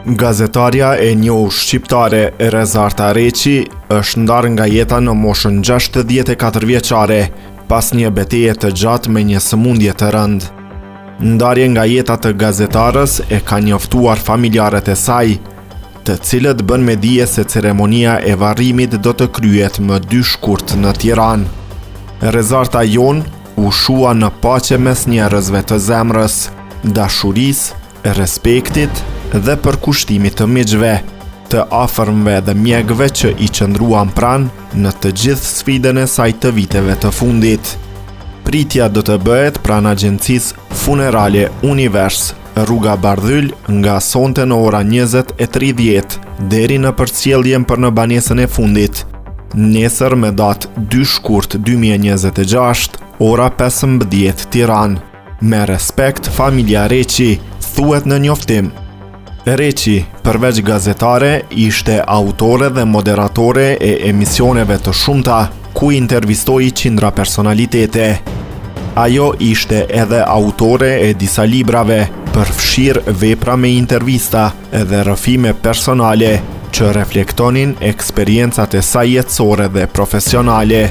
Gazetarja e njohur shqiptare Rezarta Reqi është ndarë nga jeta në moshën 64 vjeçare pas një betejë të gjatë me një sëmundje të rëndë. Ndarje nga jeta të gazetarës e ka njoftuar familjarët e saj, të cilët bën me dije se ceremonia e varrimit do të kryhet më 2 shkurt në Tiranë. Rezarta jon u shua në paqe mes njerëzve të zemrës, dashurisë, respektit dhe përkushtimit të miqve, të afërmve dhe mjekëve që i qëndruan pranë në të gjithë sfidën e saj të viteve të fundit. Pritja do të bëhet pranë agjencisë funerale Univers, rruga Bardhyl, nga sonte në ora 20:30 deri në përcjelljen për në banesën e fundit. Nesër me datë 2 shkurt 2026, ora 15 Tiranë. Me respekt, familja Reqi, thuhet në njoftim. Reqi, përveç gazetare, ishte autore dhe moderatore e emisioneve të shumta, ku intervistoi qindra personalitete. Ajo ishte edhe autore e disa librave, përfshirë vepra me intervista edhe rrëfime personale, që reflektonin eksperiencat e saj jetësore dhe profesionale.